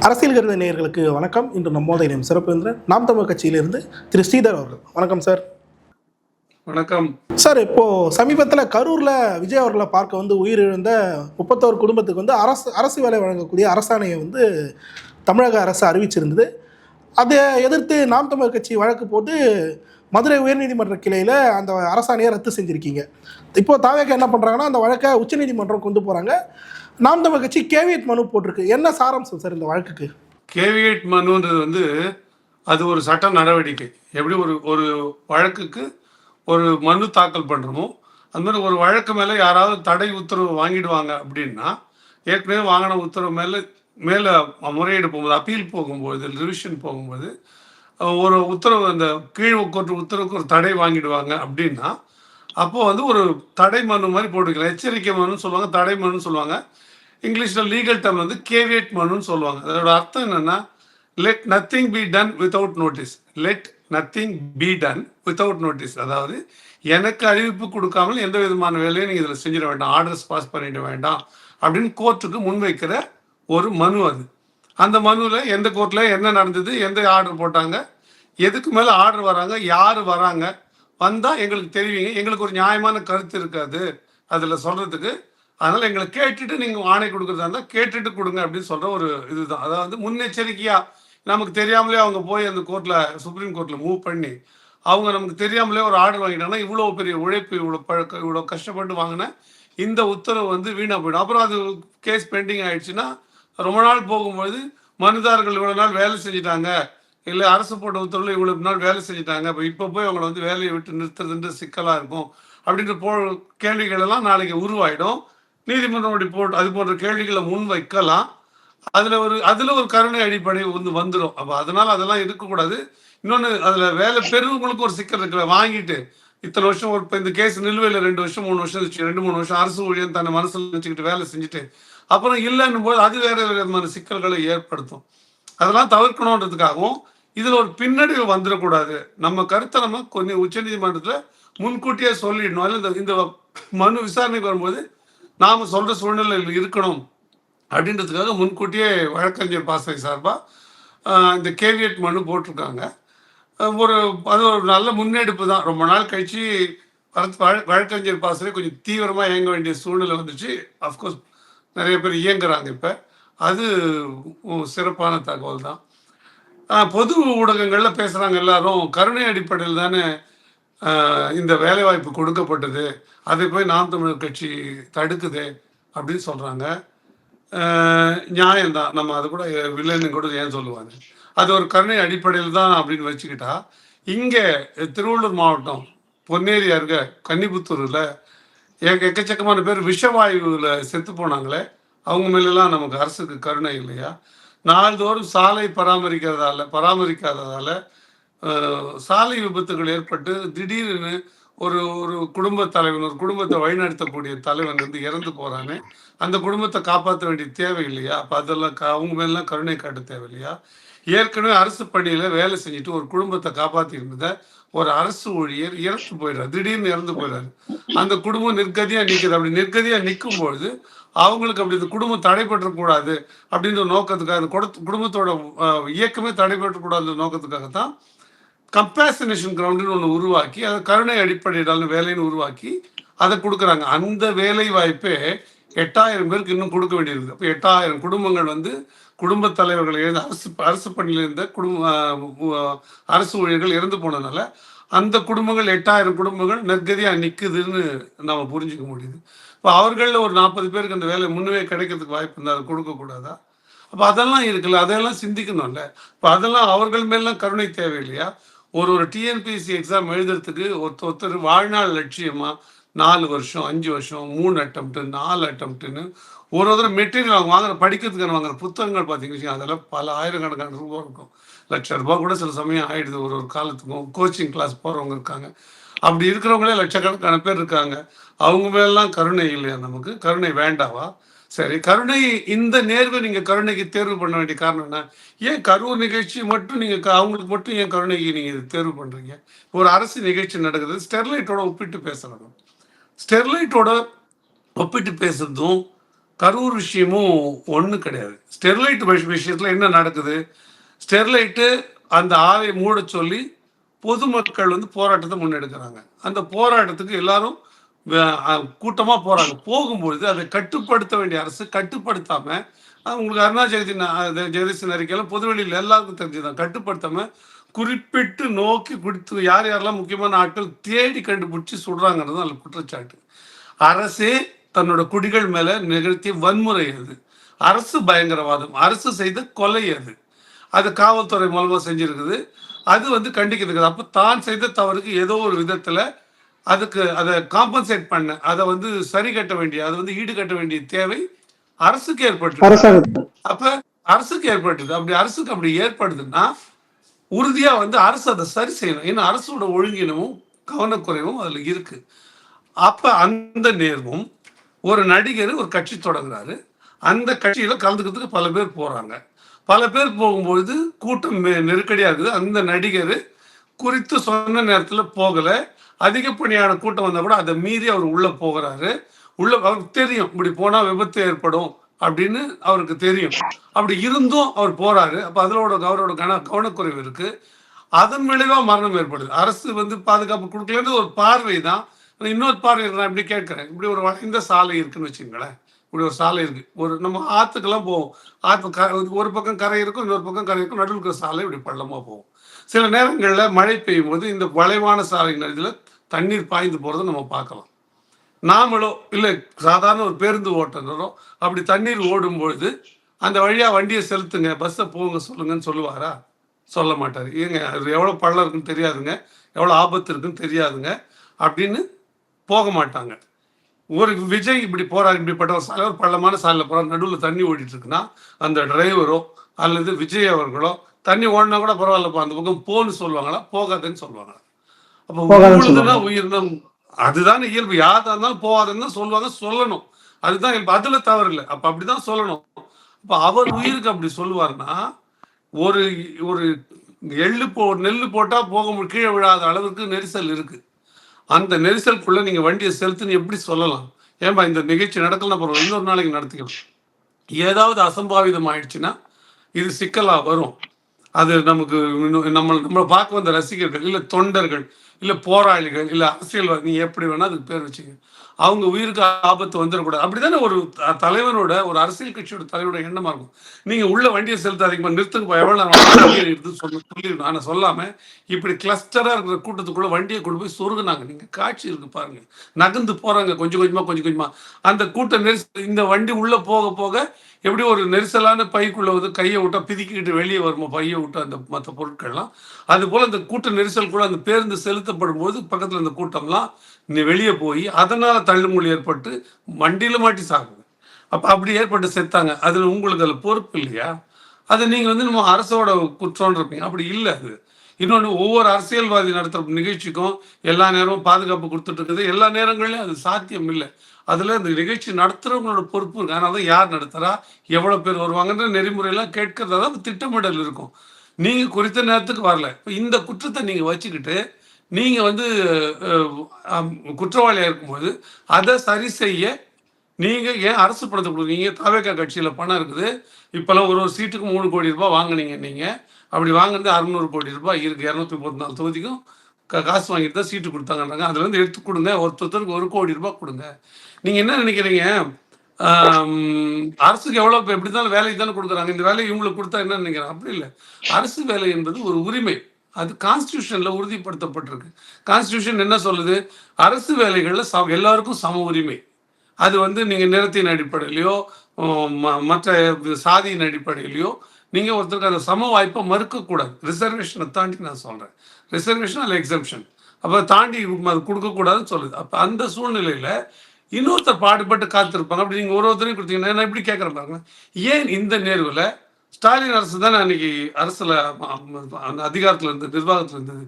அரசியல் கருத நேயர்களுக்கு வணக்கம். இன்று நம்மோத இணையம் சிறப்பு விருந்தினர் நாம் தமிழர் கட்சியிலிருந்து திரு ஸ்ரீதர் அவர்கள். வணக்கம் சார். வணக்கம் சார். இப்போ சமீபத்தில் கரூரில் விஜய் அவர்களை பார்க்க உயிரிழந்த 31 குடும்பத்துக்கு அரசு வேலை வழங்கக்கூடிய அரசாணையை தமிழக அரசு அறிவிச்சிருந்தது. அதை எதிர்த்து நாம் தமிழர் கட்சி வழக்கு போட்டு மதுரை உயர்நீதிமன்ற கிளையில் அந்த அரசாணையை ரத்து செஞ்சுருக்கீங்க. இப்போ தாவேக என்ன பண்ணுறாங்கன்னா, அந்த வழக்கை உச்சநீதிமன்றம் கொண்டு போகிறாங்க. நாம் தமிழர் கட்சி கேவியட் மனு போட்டிருக்கு. என்ன சாராம்சம் சார் இந்த வழக்குக்கு? கேவியட் மனுன்றது அது ஒரு சட்ட நடவடிக்கை. எப்படி ஒரு ஒரு வழக்குக்கு ஒரு மனு தாக்கல் பண்ணுறோமோ அது மாதிரி ஒரு வழக்கு மேலே யாராவது தடை உத்தரவு வாங்கிடுவாங்க அப்படின்னா, ஏற்கனவே வாங்கின உத்தரவு மேலே முறையீடு போகும்போது, அப்பீல் போகும்போது, ரிவிஷன் போகும்போது ஒரு உத்தரவு, அந்த கீழ் கோர்ட்டு உத்தரவுக்கு ஒரு தடை வாங்கிடுவாங்க அப்படின்னா, அப்போது ஒரு தடை மனு மாதிரி போட்டுக்கலாம். எச்சரிக்கை மனுன்னு சொல்லுவாங்க, தடை மனுன்னு சொல்லுவாங்க. இங்கிலீஷில் லீகல் டேர்ம் கேவியட் மனுன்னு சொல்லுவாங்க. அதோட அர்த்தம் என்னென்னா, let nothing be done without notice. Let nothing be done without notice. அதாவது எனக்கு அறிவிப்பு கொடுக்காமல் எந்த விதமான வேலையும் நீங்கள் இதில் செஞ்சிட வேண்டாம், ஆர்டர்ஸ் பாஸ் பண்ணிட வேண்டாம் அப்படின்னு கோர்ட்டுக்கு முன்வைக்கிற ஒரு மனு அது. அந்த மனுவில் எந்த கோர்ட்டில் என்ன நடந்தது, எந்த ஆர்டர் போட்டாங்க, எதுக்கு மேலே ஆர்டர் வராங்க, யார் வராங்க, வந்தால் எங்களுக்கு தெரிவிங்க, எங்களுக்கு ஒரு நியாயமான கருத்து இருக்காது அதில் சொல்கிறதுக்கு, அதனால் எங்களை கேட்டுட்டு நீங்கள் ஆணை கொடுக்குறதா இருந்தால் கேட்டுட்டு கொடுங்க அப்படின்னு சொல்கிற ஒரு இதுதான். அதாவது முன்னெச்சரிக்கையாக நமக்கு தெரியாமலே அவங்க போய் அந்த கோர்ட்டில், சுப்ரீம் கோர்ட்டில் மூவ் பண்ணி அவங்க நமக்கு தெரியாமலே ஒரு ஆர்டர் வாங்கிட்டாங்கன்னா, இவ்வளோ பெரிய உழைப்பு, இவ்வளோ கஷ்டப்பட்டு வாங்கின இந்த உத்தரவு வீணாக போயிடும். அப்புறம் அது கேஸ் பெண்டிங் ஆகிடுச்சுன்னா, ரொம்ப நாள் போகும்போது மனுதாரர்கள் இவ்வளோ நாள் வேலை செஞ்சுட்டாங்க, இல்லை அரசு போட்ட உத்தரவில் இவ்வளோ நாள் வேலை செஞ்சுட்டாங்க, இப்போ போய் அவங்கள வேலையை விட்டு நிறுத்துறதுன்ற சிக்கலாக இருக்கும் அப்படின்ற கேள்விகள் எல்லாம் நாளைக்கு உருவாயிடும். நீதிமன்றம் ரிப்போர்ட் அது போன்ற கேள்விகளை முன் வைக்கலாம். அதில் ஒரு கருணை அடிப்படை வந்துடும். அப்போ அதனால் அதெல்லாம் இருக்கக்கூடாது. இன்னொன்று, அதில் வேலை பெறுவங்களுக்கு ஒரு சிக்கல் இருக்கிற, வாங்கிட்டு இத்தனை வருஷம் இப்போ இந்த கேஸ் நிலுவையில் 2 வருஷம் 3 வருஷம் 2-3 வருஷம் அரசு ஊழியர் தன்னை மனசில் வச்சுக்கிட்டு வேலை செஞ்சுட்டு அப்புறம் இல்லைன்னும் போது அது வேறு விதமான சிக்கல்களை ஏற்படுத்தும். அதெல்லாம் தவிர்க்கணுன்றதுக்காகவும் இதில் ஒரு பின்னடைவு வந்துடக்கூடாது. நம்ம கருத்தை நம்ம கொஞ்சம் உச்சநீதிமன்றத்தில் முன்கூட்டியே சொல்லிடணும். அதில் இந்த மனு விசாரணைக்கு வரும்போது நாம் சொல்கிற சூழ்நிலையில் இருக்கணும் அப்படின்றதுக்காக முன்கூட்டியே வழக்கறிஞர் பாசறை சார்பாக இந்த கேவியட் மனு போட்டிருக்காங்க. அது ஒரு நல்ல முன்னெடுப்பு தான். ரொம்ப நாள் கழிச்சு வழக்கறிஞர் பாசறை கொஞ்சம் தீவிரமாக இயங்க வேண்டிய சூழ்நிலை வந்துச்சு. அஃப்கோர்ஸ் நிறைய பேர் இயங்குறாங்க இப்போ. அது சிறப்பான தகவல் தான். பொது ஊடகங்களில் பேசுகிறாங்க எல்லாரும், கருணை அடிப்படையில் தானே இந்த வேலைவாய்ப்பு கொடுக்கப்பட்டது, அதை போய் நாம் தமிழர் கட்சி தடுக்குது அப்படின்னு சொல்கிறாங்க. நியாயம்தான். நம்ம அது கூட வில்லன்னு கூட ஏன் சொல்லுவாங்க. அது ஒரு கருணை அடிப்படையில் தான் அப்படின்னு வச்சுக்கிட்டா, இங்கே திருவள்ளூர் மாவட்டம் பொன்னேரி அருகே கன்னிபுத்தூரில் எக்கச்சக்கமான பேர் விஷவாயுவில் செத்து போனாங்களே, அவங்க மேலெல்லாம் நமக்கு அரசுக்கு கருணை இல்லையா? நாள்தோறும் சாலை பராமரிக்காததால் சாலை விபத்துகள் ஏற்பட்டு திடீர்னு ஒரு ஒரு குடும்பத் தலைவன், ஒரு குடும்பத்தை வழிநடத்தக்கூடிய தலைவன் இறந்து போகிறானே, அந்த குடும்பத்தை காப்பாற்ற வேண்டிய தேவை இல்லையா? அப்போ அதெல்லாம் அவங்க மேலாம் கருணை காட்ட தேவை இல்லையா? ஏற்கனவே அரசு பணியில் வேலை செஞ்சுட்டு ஒரு குடும்பத்தை காப்பாற்றி இருந்ததை ஒரு அரசு ஊழியர் இறந்து போயிடுறாரு, திடீர்னு இறந்து போயிடுறாரு. அந்த குடும்பம் நிர்கதியாக நிற்குது. அப்படி நிர்கதியாக நிற்கும் பொழுது அவங்களுக்கு அப்படி இந்த குடும்பம் தடைபற்றக்கூடாது அப்படின்ற நோக்கத்துக்காக, குடும்பத்தோட இயக்கமே தடைபற்றக்கூடாத நோக்கத்துக்காகத்தான் கம்பேசினேஷன் கிரவுண்டுன்னு ஒன்று உருவாக்கி, அதை கருணை அடிப்படையிலான வேலைன்னு உருவாக்கி அதை கொடுக்குறாங்க. அந்த வேலை வாய்ப்பே 8000 பேருக்கு இன்னும் கொடுக்க வேண்டியிருக்குது. அப்போ 8000 குடும்பங்கள் குடும்பத் தலைவர்கள் அரசு பணியில் இருந்த அரசு ஊழியர்கள் இறந்து போனதுனால அந்த குடும்பங்கள் 8000 குடும்பங்கள் நெருக்கடியாக நிற்குதுன்னு நம்ம புரிஞ்சுக்க முடியுது. இப்போ அவர்களில் ஒரு 40 பேருக்கு அந்த வேலை முன்னவே கிடைக்கிறதுக்கு வாய்ப்பு இருந்தால் அதை கொடுக்கக்கூடாதா? அப்போ அதெல்லாம் இருக்குல்ல, அதையெல்லாம் சிந்திக்கணும்ல. இப்போ அதெல்லாம் அவர்கள் மேலாம் கருணை தேவை இல்லையா? ஒரு டிஎன்பிஎஸ்சி எக்ஸாம் எழுதுறதுக்கு ஒருத்தர் வாழ்நாள் லட்சியமாக 4 வருஷம் 5 வருஷம் 3 அட்டம்ப்ட்டு 4 அட்டம்ப்ட்டுன்னு ஒரு மெட்டீரியல் அவங்க வாங்குற, படிக்கிறதுக்கான வாங்குற புத்தகங்கள் பார்த்தீங்கன்னா அதெல்லாம் பல ஆயிரக்கணக்கான ரூபா இருக்கும். ₹1,00,000 கூட சில சமயம் ஆகிடுது. ஒரு காலத்துக்கும் கோச்சிங் கிளாஸ் போகிறவங்க இருக்காங்க. அப்படி இருக்கிறவங்களே லட்சக்கணக்கான பேர் இருக்காங்க. அவங்க மேலாம் கருணை இல்லையா? நமக்கு கருணை வேண்டாவா? சரி, கருணை, இந்த நேர்வை நீங்கள் கருணைக்கு தேர்வு பண்ண வேண்டிய காரணம் என்ன? ஏன் கரூர் நிகழ்ச்சி மட்டும் நீங்கள் அவங்களுக்கு மட்டும் ஏன் கருணைக்கு நீங்கள் தேர்வு பண்ணுறீங்க? ஒரு அரசு நிகழ்ச்சி நடக்குது, ஸ்டெர்லைட்டோட ஒப்பிட்டு பேசுகிறாங்க. ஸ்டெர்லைட்டோட ஒப்பிட்டு பேசுறதும் கரூர் விஷயமும் ஒன்றும் கிடையாது. ஸ்டெர்லைட் விஷயத்தில் என்ன நடக்குது? ஸ்டெர்லைட்டு அந்த ஆலை மூட சொல்லி பொதுமக்கள் வந்து போராட்டத்தை முன்னெடுக்கிறாங்க. அந்த போராட்டத்துக்கு எல்லாரும் கூட்டமாக போகிறாங்க. போகும்பொழுது அதை கட்டுப்படுத்த வேண்டிய அரசு கட்டுப்படுத்தாம, உங்களுக்கு அருணா ஜெகதீசன் அறிக்கையில் பொதுவெளியில் எல்லாருக்கும் தெரிஞ்சுதான், கட்டுப்படுத்தாம குறிப்பிட்டு நோக்கி குடித்து யார் யாரெல்லாம் முக்கியமான ஆட்கள் தேடி கண்டுபிடிச்சி சுடுறாங்கிறது அதில் குற்றச்சாட்டு. அரசே தன்னோட குடிகள் மேல நிகழ்த்திய வன்முறை அது. அரசு பயங்கரவாதம், அரசு செய்த கொலை அது. அது காவல்துறை மூலமா செஞ்சிருக்குது. அது வந்து கண்டிக்கிறது. அப்ப தான் செய்த தவறுக்கு ஏதோ ஒரு விதத்துல அதுக்கு அதை காம்பன்சேட் பண்ண, அதை வந்து சரி கட்ட வேண்டிய, அதை வந்து ஈடு கட்ட வேண்டிய தேவை அரசுக்கு ஏற்பட்டு. அப்ப அரசுக்கு ஏற்பட்டுது. அப்படி அரசுக்கு அப்படி ஏற்படுதுன்னா உறுதியா வந்து அரசு அதை சரி செய்யணும். ஏன்னா அரசோட ஒழுங்கினமும் கவனக்குறைவும் அதுல இருக்கு. அப்ப அந்த நேர்வும் ஒரு நடிகர் ஒரு கட்சி தொடங்குறாரு. அந்த கட்சியில கலந்துக்கிறதுக்கு பல பேர் போறாங்க. பல பேர் போகும்பொழுது கூட்டம் நெருக்கடியா இருக்குது. அந்த நடிகர் குறித்து சொன்ன நேரத்தில் போகல. அதிகப்படியான கூட்டம் வந்தா கூட அதை மீறி அவர் உள்ள போகிறாரு. உள்ள அவருக்கு தெரியும் இப்படி போனா விபத்து ஏற்படும் அப்படின்னு அவருக்கு தெரியும். அப்படி இருந்தும் அவர் போறாரு. அப்ப அவரோட கவனக்குறைவு இருக்கு. அதன் விளைவா மரணம் ஏற்படுது. அரசு வந்து பாதுகாப்பு கொடுக்கலன்னு ஒரு பார்வை தான். இன்னொரு பார்வை நான் இப்படி கேட்கிறேன். இப்படி ஒரு வளைந்த சாலை இருக்குன்னு வச்சுங்களேன். இப்படி ஒரு சாலை இருக்கு. ஒரு நம்ம ஆத்துக்கெல்லாம் போவோம். ஒரு பக்கம் கரை இருக்கும், இன்னொரு பக்கம் கரை இருக்கும். நடுவில் இருக்கிற சாலை இப்படி பள்ளமா போகும். சில நேரங்களில் மழை பெய்யும் போது இந்த வளைவான சாலை நதியில் தண்ணீர் பாய்ந்து போறதை நம்ம பார்க்கலாம். நாமளோ இல்லை சாதாரண ஒரு பேருந்து ஓட்டுநரோ அப்படி தண்ணீர் ஓடும் பொழுது அந்த வழியா வண்டியை செலுத்துங்க, பஸ்ஸை போங்க சொல்லுங்கன்னு சொல்லுவாரா? சொல்ல மாட்டார். ஏங்க அது எவ்வளோ பள்ளம் இருக்குன்னு தெரியாதுங்க, எவ்வளோ ஆபத்து இருக்குன்னு தெரியாதுங்க அப்படின்னு போக மாட்டாங்க. ஒரு விஜய் இப்படி போறாரு, இப்படிப்பட்ட ஒரு சாலை, ஒரு பள்ளமான சாலையில் போறாரு, நடுவில் தண்ணி ஓடிட்டு இருக்குன்னா அந்த டிரைவரோ அல்லது விஜய் அவர்களோ தண்ணி ஓடினா கூட பரவாயில்லப்பா அந்த பக்கம் போன்னு சொல்லுவாங்களா? போகாதுன்னு சொல்லுவாங்களா? அப்போ உழுதுனா உயிர்னா அதுதான் இயல்பு. யாரா இருந்தாலும் போகாதுன்னு தான் சொல்லுவாங்க, சொல்லணும். அதுதான் இயல்பு. அதுல தவறு இல்லை. அப்ப அப்படிதான் சொல்லணும். அப்ப அவர் உயிருக்கு அப்படி சொல்லுவாருன்னா ஒரு ஒரு நெல்லு போட்டா போக கீழே விழாத அளவுக்கு நெரிசல் இருக்கு. அந்த நெரிசலுக்குள்ள நீங்க வண்டியை செலுத்துன்னு எப்படி சொல்லலாம்? ஏன்பா இந்த நிகழ்ச்சி நடக்கலாம், பரவாயில்ல இன்னொரு நாளைக்கு நடத்திக்கலாம். ஏதாவது அசம்பாவிதம் ஆயிடுச்சுன்னா இது சிக்கலா வரும். அது நமக்கு நம்மளை பார்க்க வந்த ரசிகர்கள் இல்லை தொண்டர்கள் இல்லை போராளிகள் இல்லை அரசியல்வாதி, நீ எப்படி வேணா அதுக்கு பேர் வச்சுக்க, அவங்க உயிருக்கு ஆபத்து வந்துடக்கூடாது. அப்படித்தானே ஒரு தலைவனோட, ஒரு அரசியல் கட்சியோட தலைவரோட எண்ணமா இருக்கும். நீங்க உள்ள வண்டியை செலுத்தாதீங்க, நிறுத்துங்க, எவ்வளவு சொல்லிடணும். ஆனா சொல்லாம இப்படி கிளஸ்டரா இருக்கிற கூட்டத்துக்குள்ள வண்டியை கொண்டு போய் சொருகுனாங்க. நீங்க காட்சி இருக்கு பாருங்க. நகர்ந்து போறாங்க கொஞ்சம் கொஞ்சமா. அந்த கூட்ட நெரிசல் இந்த வண்டி உள்ள போக போக எப்படி ஒரு நெரிசலான பைக்குள்ள வந்து கையை விட்டா பிதிக்கிட்டு வெளியே வருமா பையை விட்டு அந்த மற்ற பொருட்கள்லாம், அது போல அந்த கூட்ட நெரிசல் கூட அந்த பேருந்து செலுத்தப்படும் போது பக்கத்துல இந்த கூட்டம்லாம் வெளியே போய் அதனால தள்ளுமொழி ஏற்பட்டு வண்டியில மாட்டி சாகுது. அப்ப அப்படி ஏற்பட்டு செத்தாங்க. அதுல உங்களுக்கு அதுல பொறுப்பு இல்லையா? அதை நீங்க வந்து நம்ம அரசோட குற்றம் இருப்பீங்க. அப்படி இல்லை. அது இன்னொன்று, ஒவ்வொரு அரசியல்வாதி நடத்துகிற நிகழ்ச்சிக்கும் எல்லா நேரமும் பாதுகாப்பு கொடுத்துட்டு இருக்குது. எல்லா நேரங்கள்லையும் அது சாத்தியம் இல்லை. அதில் இந்த நிகழ்ச்சி நடத்துகிறவங்களோட பொறுப்பு இருக்கு. அதனால தான் யார் நடத்துகிறா, எவ்வளோ பேர் வருவாங்கன்ற நெறிமுறையெல்லாம் கேட்கறதா தான் திட்டமிடல் இருக்கும். நீங்கள் குறித்த நேரத்துக்கு வரல. இப்போ இந்த குற்றத்தை நீங்கள் வச்சுக்கிட்டு நீங்கள் வந்து குற்றவாளியாக இருக்கும்போது அதை சரி செய்ய நீங்கள் ஏன் அரசு பணத்தை கொடுக்குறீங்க? தாவேகா கட்சியில் பணம் இருக்குது. இப்போல்லாம் ஒரு சீட்டுக்கு 3 கோடி ரூபாய் வாங்கினீங்க. நீங்கள் அப்படி வாங்கினது 600 கோடி ரூபாய் இருக்குது. 234 தொகுதிக்கும் காசு வாங்கிட்டு தான் சீட்டு கொடுத்தாங்கன்றாங்க. அதுலேருந்து எடுத்து கொடுங்க, ஒருத்தருக்கு 1 கோடி ரூபாய் கொடுங்க. நீங்கள் என்ன நினைக்கிறீங்க? அரசுக்கு எவ்வளோ எப்படி இருந்தாலும் வேலைக்கு தானே கொடுக்குறாங்க. இந்த வேலையை இவங்களுக்கு கொடுத்தா என்ன நினைக்கிறேன்? அப்படி இல்லை. அரசு வேலை என்பது ஒரு உரிமை. அது கான்ஸ்டியூஷன்ல உறுதிப்படுத்தப்பட்டிருக்கு. கான்ஸ்டியூஷன் என்ன சொல்லுது? அரசு வேலைகளில் எல்லாருக்கும் சம உரிமை. அது வந்து நீங்கள் நிறத்தின் அடிப்படையிலையோ மற்ற சாதியின் அடிப்படையிலையோ நீங்கள் ஒருத்தருக்கு அந்த சம வாய்ப்பை மறுக்கக்கூடாது. ரிசர்வேஷனை தாண்டி நான் சொல்கிறேன். ரிசர்வேஷன் அல்ல எக்ஸம்ஷன். அப்போ தாண்டி அது கொடுக்கக்கூடாதுன்னு சொல்லுது. அப்போ அந்த சூழ்நிலையில் இன்னொருத்தர் பாடுபட்டு காத்திருப்பாங்க. அப்படி நீங்கள் ஒருத்தரையும் கொடுத்தீங்கன்னா நான் இப்படி கேட்குறேன் பாருங்க. ஏன் இந்த நேர்வில் ஸ்டாலின் அரசு தான் அன்னைக்கு அரசில் அந்த அதிகாரத்தில் இருந்தது, நிர்வாகத்தில் இருந்தது.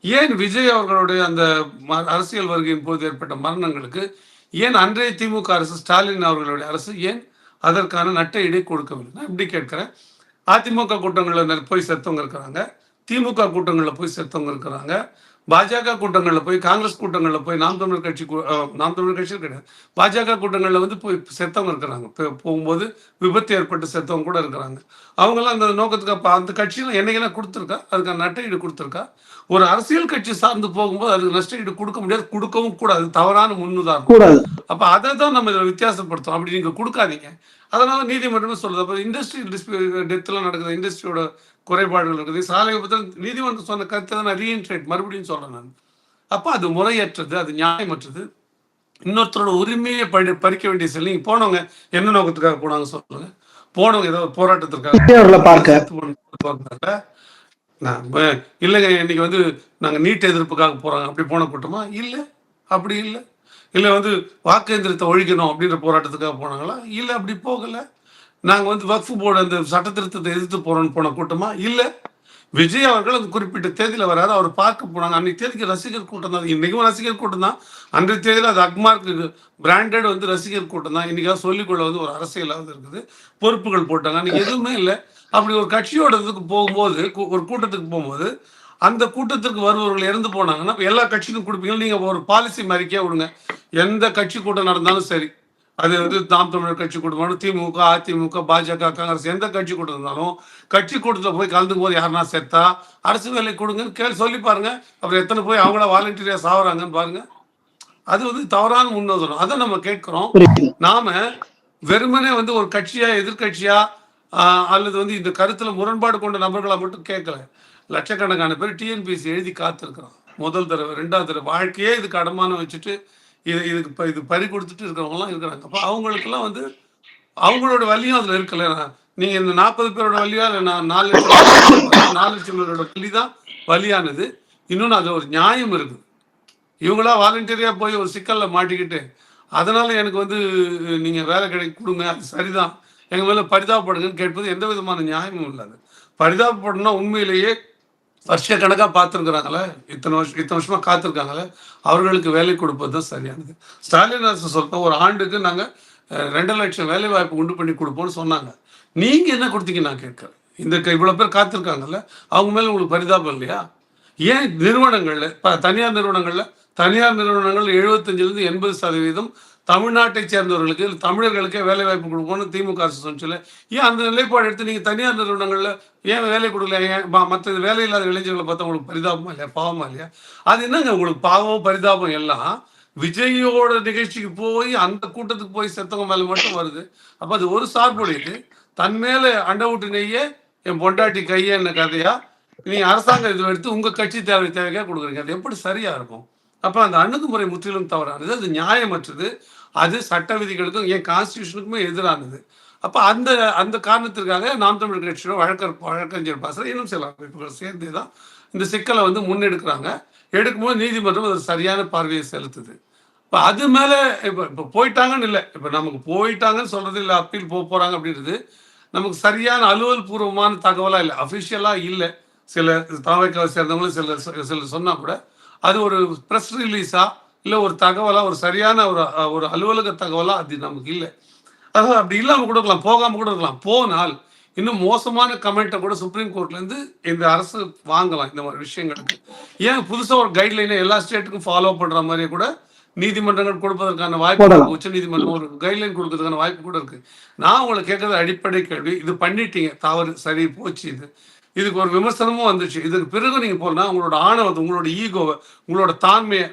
ஏன் விஜய் அவர்களுடைய அந்த அரசியல் வருகையின் போது ஏற்பட்ட மரணங்களுக்கு ஏன் அன்றைய திமுக அரசு, ஸ்டாலின் அவர்களுடைய அரசு ஏன் அதற்கான நட்ட இடை கொடுக்கவில்லை? நான் இப்படி கேட்கிறேன். அதிமுக கூட்டங்களில் போய் செத்தவங்க இருக்கிறாங்க, திமுக கூட்டங்களில் போய் செத்தவங்க இருக்கிறாங்க, பாஜக கூட்டங்களில் போய், காங்கிரஸ் கூட்டங்களில் போய், நாம் தமிழர் கட்சி நாம் தமிழர் கட்சியில் கிடையாது, பாஜக கூட்டங்களில் வந்து போய் செத்தவங்க இருக்கிறாங்க. போகும்போது விபத்து ஏற்பட்டு செத்தவங்க கூட இருக்கிறாங்க. அவங்கெல்லாம் அந்த நோக்கத்துக்கு அப்போ அந்த கட்சியில் என்னைக்கெல்லாம் கொடுத்துருக்கா, அதுக்கான நஷ்டஈடு கொடுத்துருக்கா? ஒரு அரசியல் கட்சி சார்ந்து போகும்போது அதுக்கு நஷ்டஈடு கொடுக்க முடியாது, கொடுக்கவும் கூடாது. தவறான முன்னுதாரணம். கூடாது. அப்போ அதை தான் நம்ம இதில் வித்தியாசப்படுத்தும். அப்படி நீங்கள் கொடுக்காதீங்க. அதனால நீதிமன்றமே சொல்லுது. அப்போ இண்டஸ்ட்ரி டெத்லாம் நடக்குது, இண்டஸ்ட்ரியோட குறைபாடுகள் இருக்குது, சாலை விபத்தில் நீதிமன்றம் சொன்ன கருத்தை தான் நான் ரீஇன்ட்ரேட் மறுபடியும் சொல்கிறேன் நான். அப்போ அது முறையற்றது, அது நியாயமற்றது. இன்னொருத்தரோட உரிமையை பறிக்க வேண்டிய செயல். நீங்கள் போனவங்க என்ன நோக்கத்துக்காக போனாங்க சொல்லுங்க? போனவங்க ஏதோ போராட்டத்திற்காக பார்க்க இல்லைங்க, இன்னைக்கு வந்து நாங்கள் நீட் எதிர்ப்புக்காக போகிறாங்க அப்படி போன கூட்டமா? இல்லை, அப்படி இல்லை. இல்லை வந்து வாக்கேந்திரத்தை ஒழிக்கணும் அப்படின்ற போராட்டத்துக்காக போனாங்களா? இல்லை, அப்படி போகலை. நாங்கள் வந்து வக்ஃப் போர்டு அந்த சட்ட திருத்தத்தை எதிர்த்து போகிறோன்னு போன கூட்டமா? இல்லை. விஜய் அவர்கள் அந்த குறிப்பிட்ட தேதியில் வராது, அவர் பார்க்க போனாங்க. அன்றைக்கு தேதிக்கு ரசிகர் கூட்டம் தான், இன்றைக்கும் ரசிகர் கூட்டம் தான். அன்றைய தேதியில் அது அக்மார்க்கு பிராண்டட் வந்து ரசிகர் கூட்டம் தான். இன்றைக்காக சொல்லிக்கொள்ள வந்து ஒரு அரசியலாவது இருக்குது, பொறுப்புகள் போட்டாங்க. அன்றைக்கி எதுவுமே இல்லை. அப்படி ஒரு கட்சியோட இதுக்கு போகும்போது, ஒரு கூட்டத்துக்கு போகும்போது, அந்த கூட்டத்திற்கு வருபவர்கள் இறந்து போனாங்கன்னா எல்லா கட்சிக்கும் கொடுப்பீங்க. நீங்கள் ஒரு பாலிசி மாதிரிக்கே விடுங்க. எந்த கட்சி கூட்டம் நடந்தாலும் சரி, அது வந்து நாம் தமிழர் கட்சி கூட்டம், திமுக, அதிமுக, பாஜக, காங்கிரஸ், எந்த கட்சி கூட்டம் இருந்தாலும் கட்சி கூட்டத்தில் போய் கலந்துக்கும் போது யாருன்னா செத்தா அரசு வேலை கொடுங்கன்னு சொல்லி பாருங்க. அப்புறம் எத்தனை போய் அவங்கள வாலண்டியரா சாவறாங்கன்னு பாருங்க. அது வந்து தவறான முன்னுதாரணம். அதை நம்ம கேட்கிறோம். நாம வெறுமனே வந்து ஒரு கட்சியா, எதிர்கட்சியா, அல்லது வந்து இந்த கருத்துல முரண்பாடு கொண்ட நபர்களை மட்டும் கேட்கல. லட்சக்கணக்கான பேர் டிஎன்பிஎஸ்சி எழுதி காத்திருக்கிறோம். முதல் தடவை, ரெண்டாவது தடவை, வாழ்க்கையே இதுக்கு அடமானம் வச்சுட்டு இது பறி கொடுத்துட்டு இருக்கிறவங்கலாம் இருக்கிறாங்க. அப்போ அவங்களுக்கெல்லாம் வந்து அவங்களோட வலியும் அதில் இருக்கல. நீங்கள் இந்த 40 பேரோட வலியா, நான் 4 லட்சம் பேரோட வலி தான் வலியானது. இன்னொன்று அது ஒரு நியாயம் இருக்குது. இவங்களா வாலண்டியரியாக போய் ஒரு சிக்கலில் மாட்டிக்கிட்டு அதனால எனக்கு வந்து நீங்கள் வேலை கொடுங்க, அது சரிதான், எங்கள் மேலே பரிதாபப்படுங்கன்னு கேட்பது எந்த விதமான நியாயமும் இல்லாது. பரிதாபப்படணும்னா உண்மையிலேயே வருஷ கணக்காக பார்த்துருக்குறாங்களே, இத்தனை வருஷமாக காத்திருக்காங்களே, அவர்களுக்கு வேலை கொடுப்பது தான் சரியானது. ஸ்டாலின் அரசு சொல்ல ஒரு ஆண்டுக்கு நாங்கள் 2 லட்சம் வேலை வாய்ப்பு உண்டு பண்ணி கொடுப்போம்னு சொன்னாங்க. நீங்கள் என்ன கொடுத்தீங்க நான் கேட்குறேன். இந்த இவ்வளோ பேர் காத்திருக்காங்கல்ல, அவங்க மேலே உங்களுக்கு பரிதாபம் இல்லையா? ஏன் நிறுவனங்களில் தனியார் நிறுவனங்கள் 75% 80% தமிழ்நாட்டை சேர்ந்தவர்களுக்கு, இல்லை தமிழர்களுக்கே வேலை வாய்ப்பு கொடுப்போம்னு திமுக அரசு சொன்னல. ஏன் அந்த நிலைப்பாடு எடுத்து நீங்கள் தனியார் நிறுவனங்களில் ஏன் வேலை கொடுக்கல? ஏன் மற்ற வேலை இல்லாத இளைஞர்களை பார்த்தா உங்களுக்கு பரிதாபமா இல்லையா, பாவமா இல்லையா? அது என்னங்க உங்களுக்கு பாவம் பரிதாபம் எல்லாம் விஜயோட நிகழ்ச்சிக்கு போய் அந்த கூட்டத்துக்கு போய் செத்தவங்க மேலே மட்டும் வருது. அப்போ அது ஒரு சார்புடையது. தன் மேலே அண்டை விட்டு நெய்ய என் பொண்டாட்டி கையே என்ன கதையா நீங்கள் அரசாங்கம் இதில் எடுத்து உங்கள் கட்சி தேவைக்காக கொடுக்குறீங்க. அது எப்படி சரியாக இருக்கும்? அப்போ அந்த அணுகுமுறை முற்றிலும் தவறானது, அது நியாயமற்றது, அது சட்ட விதிகளுக்கும் ஏன் கான்ஸ்டியூஷனுக்குமே எதிரானது. அப்போ அந்த அந்த காரணத்திற்காக நாம் தமிழர் கட்சியோட வழக்கறிஞர் பாசறை இன்னும் சில அமைப்புகள் சேர்ந்து தான் இந்த சிக்கலை வந்து முன்னெடுக்கிறாங்க. எடுக்கும்போது நீதிமன்றம் அது சரியான பார்வையை செலுத்துது. இப்போ அது மேலே இப்போ போயிட்டாங்கன்னு இல்லை, இப்போ நமக்கு போயிட்டாங்கன்னு சொல்கிறது இல்லை, அப்பீல் போகிறாங்க அப்படின்றது நமக்கு சரியான அலுவல் பூர்வமான தகவலாக இல்லை, அஃபிஷியலாக இல்லை. சில தாவைக்காவை சேர்ந்தவங்களும் சில சொன்னால் கூட அது ஒரு ப்ரெஸ் ரிலீஸாக இல்லை ஒரு தகவலாக, ஒரு சரியான ஒரு அலுவலக தகவலாக அது நமக்கு இல்லை. அதாவது அப்படி இல்லாமல் கூட இருக்கலாம், போகாமல் கூட இருக்கலாம். போனால் இன்னும் மோசமான கமெண்ட்டை கூட சுப்ரீம் கோர்ட்லேருந்து இந்த அரசு வாங்கலாம் இந்த மாதிரி விஷயங்களுக்கு. ஏன் புதுசாக ஒரு கைட்லைனை எல்லா ஸ்டேட்டுக்கும் ஃபாலோ பண்ணுற மாதிரி கூட நீதிமன்றங்கள் கொடுப்பதற்கான வாய்ப்பு, உச்ச நீதிமன்றம் ஒரு கைட்லைன் கொடுக்கறதுக்கான வாய்ப்பு கூட இருக்குது. நான் உங்களை கேட்குறது அடிப்படை கேள்வி, இது பண்ணிட்டீங்க, தவறு, சரி போச்சு, இதுக்கு ஒரு விமர்சனமும் வந்துச்சு. இதுக்கு பிறகு நீங்கள் போனால் உங்களோட ஆணவத்தை, உங்களோட ஈகோவை, உங்களோட தாண்மையை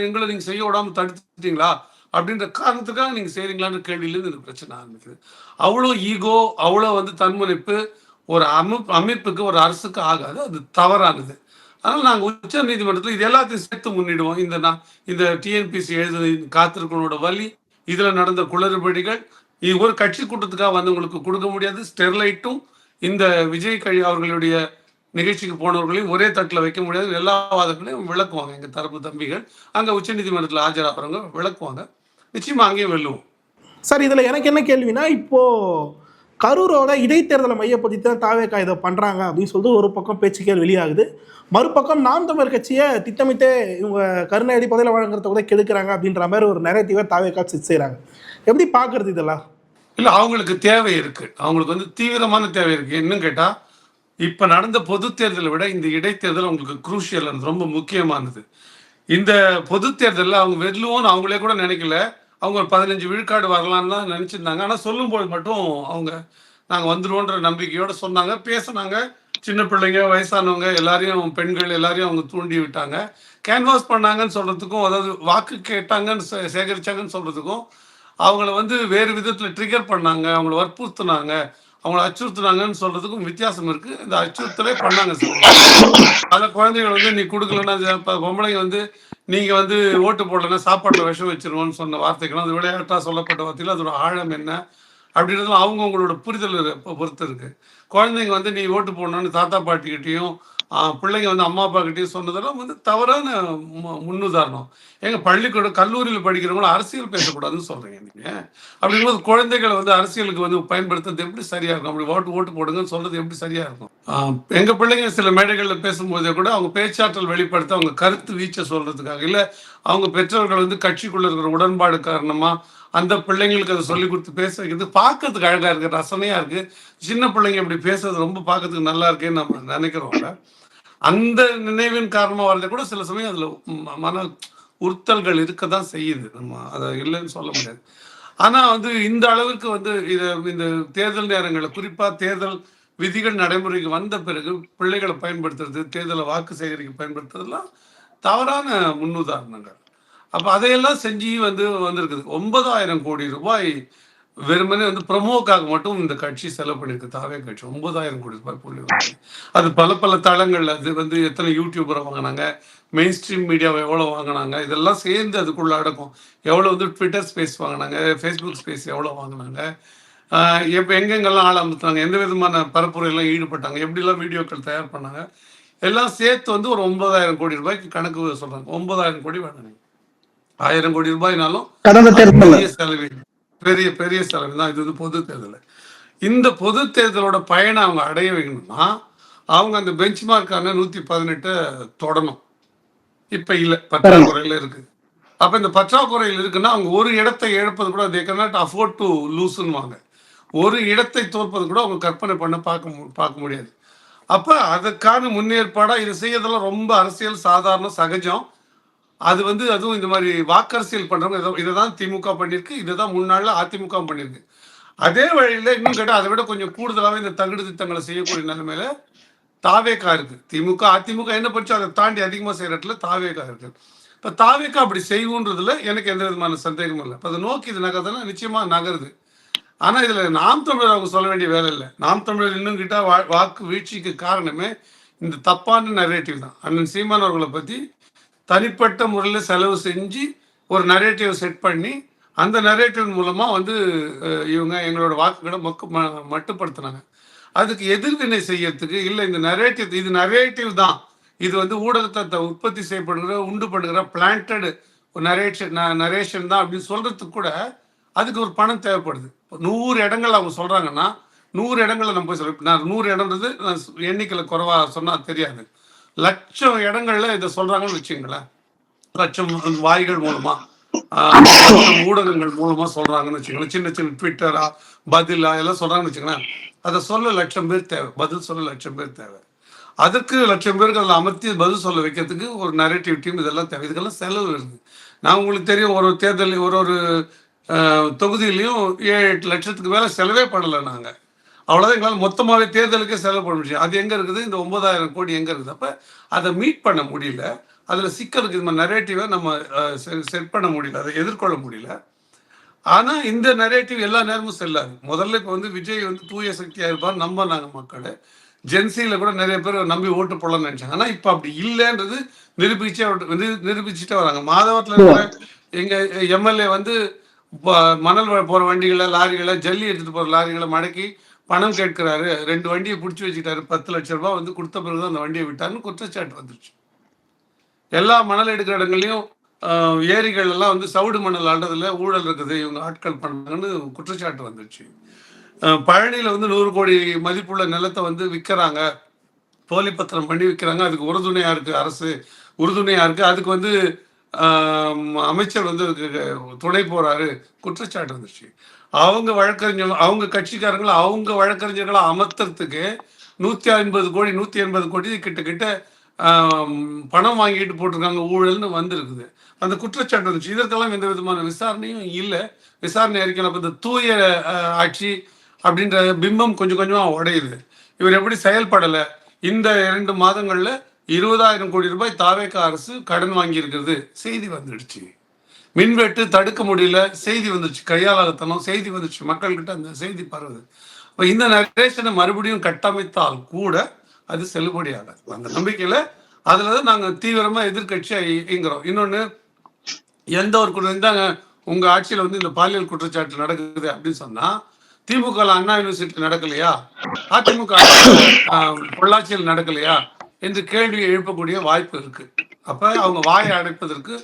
எங்களை நீங்கள் செய்ய விடாமல் தடுத்துட்டீங்களா அப்படின்ற காரணத்துக்காக நீங்கள் செய்கிறீங்களான்ற கேள்வியிலேருந்து இந்த பிரச்சனை ஆரம்பிக்குது. அவ்வளோ ஈகோ, அவ்வளோ வந்து தன்முனைப்பு ஒரு அமைப்புக்கு, ஒரு அரசுக்கு ஆகாது, அது தவறானது. அதனால் நாங்கள் உச்ச நீதிமன்றத்தில் இது எல்லாத்தையும் சேர்த்து முன்னிடுவோம். இந்த டிஎன்பிசி எழுது காத்திருக்கனோட வலி, இதில் நடந்த குளறுபடிகள், இது ஒரு கட்சி கூட்டத்துக்காக வந்து உங்களுக்கு கொடுக்க முடியாது. ஸ்டெர்லைட்டும் இந்த விஜய் அவர்களுடைய நிகழ்ச்சிக்கு போனவர்களையும் ஒரே தட்டில் வைக்க முடியாது. எல்லா வாதங்களையும் விளக்குவாங்க எங்கள் தரப்பு தம்பிகள். அங்கே உச்சநீதிமன்றத்தில் ஆஜராகிறவங்க விளக்குவாங்க. நிச்சயமாக அங்கேயும் வெல்லுவோம். சார், இதில் எனக்கு என்ன கேள்வினா, இப்போது கரூரோட இடைத்தேர்தலை மையப்படுத்தி தான் தாவேக்கா இதை பண்ணுறாங்க அப்படின்னு சொல்லிட்டு ஒரு பக்கம் பேச்சுக்கள் வெளியாகுது. மறுபக்கம் நாம் தமிழர் கட்சியை திட்டமிட்டே இவங்க கருணாநிதி பதவியில் வழங்குறத கூட கெடுக்கிறாங்க அப்படின்ற மாதிரி ஒரு நெரேட்டிவை தாவேக்கா செட் செய்கிறாங்க. எப்படி பார்க்குறது இதெல்லாம்? இல்லை, அவங்களுக்கு தேவை இருக்குது, அவங்களுக்கு வந்து தீவிரமான தேவை இருக்குது. இன்னும் கேட்டால் இப்ப நடந்த பொது தேர்தலை விட இந்த இடைத்தேர்தல் உங்களுக்கு குரூஷியல், ரொம்ப முக்கியமானது. இந்த பொது தேர்தலில் அவங்க வெல்லுவோன்னு அவங்களே கூட நினைக்கல. அவங்க ஒரு 15 விழுக்காடு வரலான்னு தான் நினைச்சிருந்தாங்க. ஆனா சொல்லும்போது மட்டும் அவங்க நாங்க வந்துருவோன்ற நம்பிக்கையோட சொன்னாங்க, பேசுனாங்க. சின்ன பிள்ளைங்க, வயசானவங்க எல்லாரையும், பெண்கள் எல்லாரையும் அவங்க தூண்டி விட்டாங்க. கேன்வாஸ் பண்ணாங்கன்னு சொல்றதுக்கும், அதாவது வாக்கு கேட்டாங்கன்னு சேகரிச்சாங்கன்னு சொல்றதுக்கும், அவங்கள வந்து வேறு விதத்துல ட்ரிகர் பண்ணாங்க, அவங்கள வற்புறுத்துனாங்க, அவங்கள அச்சுறுத்துனாங்கன்னு சொல்றதுக்கும் வித்தியாசம் இருக்கு. இந்த அச்சுறுத்தலே பண்ணாங்க சில இடத்துல. பல குழந்தைகள் வந்து நீ குடுக்கலன்னா பொம்பளைங்க வந்து நீங்க வந்து ஓட்டு போடலன்னா சாப்பாட்டுல விஷம் வச்சிருவோம்னு சொன்ன வார்த்தைகளும், அது விளையாட்டா சொல்லப்பட்ட வார்த்தைகள், அதோட ஆழம் என்ன அப்படின்றதுலாம் அவங்கவங்களோட புரிதல் பொறுத்து இருக்கு. குழந்தைங்க வந்து நீ ஓட்டு போடணும்னு தாத்தா பாட்டிக்கிட்டயும், பிள்ளைங்க வந்து அம்மா அப்பா கிட்டயும் சொன்னதெல்லாம் வந்து தவறான முன்னுதாரணம். ஏங்க பள்ளிக்கூடம், கல்லூரியில படிக்கிறவங்களும் அரசியல் பேசக்கூடாதுன்னு சொல்றீங்க நீங்க. அப்படிங்கும்போது குழந்தைகளை வந்து அரசியலுக்கு வந்து பயன்படுத்துறது எப்படி சரியா இருக்கும்? அப்படி ஓட்டு ஓட்டு போடுங்கன்னு சொல்றது எப்படி சரியா இருக்கும்? எங்க பிள்ளைங்க சில மேடைகள்ல பேசும்போதே கூட அவங்க பேச்சாற்றல் வெளிப்படுத்த, அவங்க கருத்து வீச்ச சொல்றதுக்காக, இல்ல அவங்க பெற்றோர்கள் வந்து கட்சிக்குள்ள இருக்கிற உடன்பாடு காரணமா அந்த பிள்ளைங்களுக்கு அதை சொல்லி கொடுத்து பேச வைக்கிறது பார்க்கறதுக்கு அழகா இருக்கு, ரசனையா இருக்கு. சின்ன பிள்ளைங்க இப்படி பேசுறது ரொம்ப பார்க்கறதுக்கு நல்லா இருக்கேன்னு நம்ம நினைக்கிறோம்ல. அந்த நினைவின் காரணமா வரது கூட சில சமயம் அதுல மன உறுத்தல்கள் இருக்கதான் செய்யுது. நம்ம அதை இல்லைன்னு சொல்ல முடியாது. ஆனா வந்து இந்த அளவுக்கு வந்து இந்த தேர்தல் நேரங்கள்ல, குறிப்பா தேர்தல் விதிகள் நடைமுறைக்கு வந்த பிறகு பிள்ளைகளை பயன்படுத்துறது, தேர்தலை வாக்கு சேகரிக்க பயன்படுத்துறதுலாம் தவறான முன்னுதாரணங்கள். அப்ப அதையெல்லாம் செஞ்சு வந்து வந்திருக்குது. 9,000 கோடி ரூபாய் வெறுமனே வந்து ப்ரமோக்காக மட்டும் இந்த கட்சி செலவு பண்ணியிருக்கு. தாவே கட்சி 9,000 கோடி ரூபாய் புள்ளி விவரம். அது பல பல தளங்கள்ல அது வந்து எத்தனை யூடியூபரை வாங்குனாங்க, மெயின் ஸ்ட்ரீம் மீடியாவை எவ்வளோ வாங்குனாங்க, இதெல்லாம் சேர்ந்து அதுக்குள்ள அடக்கும். எவ்வளோ வந்து ட்விட்டர் ஸ்பேஸ் வாங்குனாங்க, ஃபேஸ்புக் ஸ்பேஸ் எவ்வளோ வாங்குனாங்க, எப்போ எங்கெங்கெல்லாம் ஆள் அமுத்துனாங்க, எந்த விதமான பரப்புரையெல்லாம் ஈடுபட்டாங்க, எப்படிலாம் வீடியோக்கள் தயார் பண்ணாங்க, எல்லாம் சேர்த்து வந்து ஒரு 9,000 கோடி ரூபாய்க்கு கணக்கு சொல்றாங்க. 9,000 கோடி வேணும். 1000 கோடி ரூபாய்னாலும் கடந்த அது தேர்தல் பெரிய செலவு, பெரிய பெரிய செலவு தான். இது வந்து பொது தேர்தல். இந்த பொது தேர்தலோட பயனை அவங்க அடைய வைக்கணும்னா அவங்க அந்த பெஞ்ச் மார்க்கான 118 தொடணும். இப்ப இல்ல, பற்றாக்குறையில இருக்கு. அப்ப இந்த பற்றாக்குறையில் இருக்குன்னா அவங்க ஒரு இடத்தை இழப்பது கூட they cannot afford to lose-ன்னுவாங்க. ஒரு இடத்தை தோற்பது கூட அவங்க கற்பனை பண்ண பார்க்க முடியாது. அப்ப அதுக்கான முன்னேற்பாடா இதை செய்யறதெல்லாம் ரொம்ப அரசியல் சாதாரண சகஜம். அது வந்து அதுவும் இந்த மாதிரி வாக்கரசியல் பண்றவங்க இதை தான் திமுக பண்ணிருக்கு, இதை தான் முன்னாள் அதிமுக பண்ணிருக்கு. அதே வழியில இன்னும் கேட்டா அதை விட கொஞ்சம் கூடுதலாவே இந்த தகுடு திட்டங்களை செய்யக்கூடிய நிலைமையில தாவேகா இருக்கு. திமுக அதிமுக என்ன படிச்சோ அதை தாண்டி அதிகமா செய்யற இடத்துல தாவேகா இருக்கு. இப்ப தாவேகா அப்படி செய்வோன்றதுல எனக்கு எந்த விதமான சந்தேகமும் இல்லை. இப்ப அதை நோக்கி இது நகர்றதுன்னா நிச்சயமா நகருது. ஆனா இதுல நாம் தமிழர் அவங்க சொல்ல வேண்டிய வேலை இல்லை. நாம் தமிழர் இன்னும் கிட்ட வாக்கு வீழ்ச்சிக்கு காரணமே இந்த தப்பான நரேட்டிவ் தான். அண்ணன் சீமான் அவர்களை பத்தி தனிப்பட்ட முறையில் செலவு செஞ்சு ஒரு நரேட்டிவ் செட் பண்ணி அந்த நரேட்டிவ் மூலமா வந்து இவங்க எங்களோட வாக்குகளை மட்டுப்படுத்தினாங்க. அதுக்கு எதிர்வினை செய்யறதுக்கு இல்லை, இந்த நரேட்டிவ், இது நரேட்டிவ் தான், இது வந்து ஊடகத்தை உற்பத்தி செய்யப்படுகிற உண்டு பண்ணுகிற பிளான்டட் நரேஷன் தான் அப்படின்னு சொல்றதுக்கு கூட அதுக்கு ஒரு பணம் தேவைப்படுது. 100 இடங்கள் அவங்க சொல்றாங்கன்னா 100 இடங்களை நம்ம போய் சொல்ல, நான் 100 இடம்ன்றது எண்ணிக்கையில் குறைவா சொன்னா தெரியாது, லட்சம் இடங்கள்ல இதை சொல்றாங்கன்னு வச்சுங்களேன். லட்சம் வாய்கள் மூலமா, லட்சம் ஊடகங்கள் மூலமா சொல்றாங்கன்னு வச்சுக்கோங்களேன். சின்ன சின்ன ட்விட்டரா பதிலா எல்லாம் சொல்றாங்கன்னு வச்சுக்கோங்களேன். அதை சொல்ல லட்சம் பேர் தேவை, பதில் சொல்ல லட்சம் பேர் தேவை. அதற்கு லட்சம் பேருக்கு அதில் அமர்த்தி பதில் சொல்ல வைக்கிறதுக்கு ஒரு நரேட்டிவ் டீம் இதெல்லாம் தேவை. இதுக்கெல்லாம் செலவு இருக்குது. நான் உங்களுக்கு தெரியும், ஒரு தேர்தல் ஒரு தொகுதியிலையும் 7-8 லட்சத்துக்கு மேலே செலவே பண்ணலை நாங்கள். அவ்வளோதான் எங்களால் மொத்தமாகவே தேர்தலுக்கே செலவு பண்ண முடியும். அது எங்கே இருக்குது? இந்த 9,000 கோடி எங்கே இருக்குது? அப்போ அதை மீட் பண்ண முடியல. அதில் சிக்கலுக்கு இந்த நரேட்டிவை நம்ம செட் பண்ண முடியல, அதை எதிர்கொள்ள முடியல. ஆனால் இந்த நரேட்டிவ் எல்லா நேரமும் செல்லாது. முதல்ல இப்போ வந்து விஜய் வந்து தூய சக்தியாக இருப்பார் நம்பினாங்க மக்கள். ஜென்சியில் கூட நிறைய பேர் நம்பி ஓட்டு போடலாம்னு நினச்சாங்க. ஆனால் இப்போ அப்படி இல்லைன்றது நிரூபிச்சுட்டே வராங்க. மாதவரத்தில் இருக்கிற எங்கள் எம்எல்ஏ வந்து மணல் போகிற வண்டிகளை, லாரிகளை, ஜல்லி எடுத்துகிட்டு போகிற லாரிகளை மடக்கி பணம் கேட்கிறாரு. 2 வண்டியை பிடிச்சி வச்சுக்கிட்டாரு. 10 லட்சம் ரூபாய் வந்து கொடுத்த பிறகுதான் அந்த வண்டியை விட்டாருன்னு குற்றச்சாட்டு வந்துருச்சு. எல்லா மணல் எடுக்கிற இடங்கள்லையும் ஏரிகள் எல்லாம் வந்து சவுடு மணல் ஆண்டதுல ஊழல் இருக்குது, இவங்க ஆட்கள் பண்ணாங்கன்னு குற்றச்சாட்டு வந்துருச்சு. பழனியில் வந்து 100 கோடி மதிப்புள்ள நிலத்தை வந்து விற்கிறாங்க, போலி பத்திரம் பண்ணி விற்கிறாங்க. அதுக்கு உறுதுணையா இருக்கு அரசு, உறுதுணையா இருக்கு. அதுக்கு வந்து அமைச்சர் வந்து அதுக்கு துணை போறாரு, குற்றச்சாட்டு வந்துருச்சு. அவங்க வழக்கறிஞர்கள், அவங்க கட்சிக்காரங்களை, அவங்க வழக்கறிஞர்களை அமர்த்துறதுக்கு 150 கோடி 180 கோடி கிட்ட பணம் வாங்கிட்டு போட்டிருக்காங்க ஊழல்னு வந்திருக்குது. அந்த குற்றச்சாட்டு இருந்துச்சு. இதற்கெல்லாம் எந்த விதமான விசாரணையும் இல்லை. விசாரணை அறிக்கையில் அப்போ இந்த தூய ஆட்சி அப்படின்ற பிம்பம் கொஞ்சம் கொஞ்சமாக உடையுது. இவர் எப்படி செயல்படலை? இந்த 2 மாதங்களில் 20,000 கோடி ரூபாய் தாவேகா அரசு கடன் வாங்கியிருக்கிறது செய்தி வந்துடுச்சு. மின்வெட்டு தடுக்க முடியல செய்தி வந்துச்சு. கையாளத்தனம் செய்தி வந்துச்சு. மக்கள்கிட்ட அந்த செய்தி பரவுது. இப்போ இந்த நரேஷனை மறுபடியும் கட்டமைத்தால் கூட அது செல்லுபடி ஆகாது. அந்த நம்பிக்கையில் அதில் தான் நாங்கள் தீவிரமாக எதிர்கட்சியாக இயங்குறோம். இன்னொன்று, எந்த ஒரு இருந்தாங்க உங்கள் ஆட்சியில் வந்து இந்த பாலியல் குற்றச்சாட்டு நடக்குது அப்படின்னு சொன்னால், திமுக அண்ணா யூனிவர்சிட்டி நடக்கலையா, அதிமுக பொள்ளாச்சியில் நடக்கலையா என்று கேள்வியை எழுப்பக்கூடிய வாய்ப்பு இருக்கு. அப்போ அவங்க வாயை அடைப்பதற்கு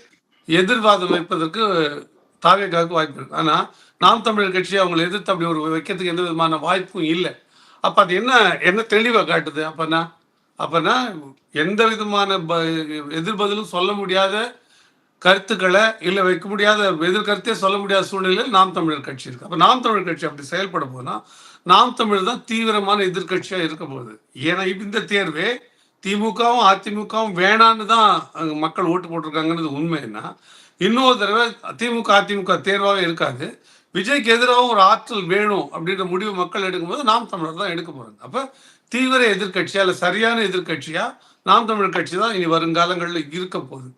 எதிர்வாதம் வைப்பதற்கு தாவேகாவுக்கு வாய்ப்பு இருக்கு. ஆனால் நாம் தமிழர் கட்சி அவங்களை எதிர்த்து அப்படி ஒரு வைக்கிறதுக்கு எந்த விதமான வாய்ப்பும் இல்லை. அப்போ அது என்ன தெளிவாக காட்டுது? அப்போனா எந்த விதமான எதிர்பதிலும் சொல்ல முடியாத கருத்துக்களை இல்லை வைக்க முடியாத எதிர்கருத்தே சொல்ல முடியாத சூழ்நிலையில் நாம் தமிழர் கட்சி இருக்கு. அப்போ நாம் தமிழர் கட்சி அப்படி செயல்பட போதுனா நாம் தமிழர் தான் தீவிரமான எதிர்கட்சியாக இருக்க போகுது. ஏன்னா இந்த தேர்வே திமுகவும் அதிமுகவும் வேணான்னு தான் மக்கள் ஓட்டு போட்டிருக்காங்கன்றது உண்மைன்னா, இன்னொரு தடவை திமுக அதிமுக தேர்வாகவே இருக்காது. விஜய்க்கு எதிராகவும் ஒரு ஆற்றல் வேணும் அப்படின்ற முடிவு மக்கள் எடுக்கும்போது நாம் தமிழர் தான் எடுக்க போகிறாங்க. அப்போ தீவிர எதிர்கட்சியா இல்லை சரியான எதிர்கட்சியா நாம் தமிழர் கட்சி தான் இனி வருங்காலங்களில் இருக்க போகுது.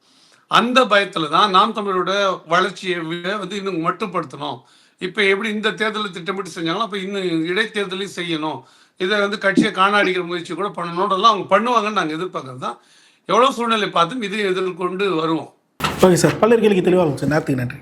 அந்த பயத்தில் தான் நாம் தமிழரோட வளர்ச்சியை வந்து இன்னும் மட்டுப்படுத்தணும். இப்போ எப்படி இந்த தேர்தலில் திட்டமிட்டு செஞ்சாங்களோ அப்போ இன்னும் இடைத்தேர்தலையும் செய்யணும். இதை வந்து கட்சியை காணாடிக்கிற முயற்சி கூட பண்ணணுன்றலாம் அவங்க பண்ணுவாங்கன்னு நாங்கள் எதிர்பார்க்கறது தான். எவ்வளோ சூழ்நிலை பார்த்தும் இதையும் எதிர்கொண்டு வருவோம். ஓகே சார், பல்வேறு கேள்விக்கு தெளிவாக சார். நேரத்துக்கு நன்றி.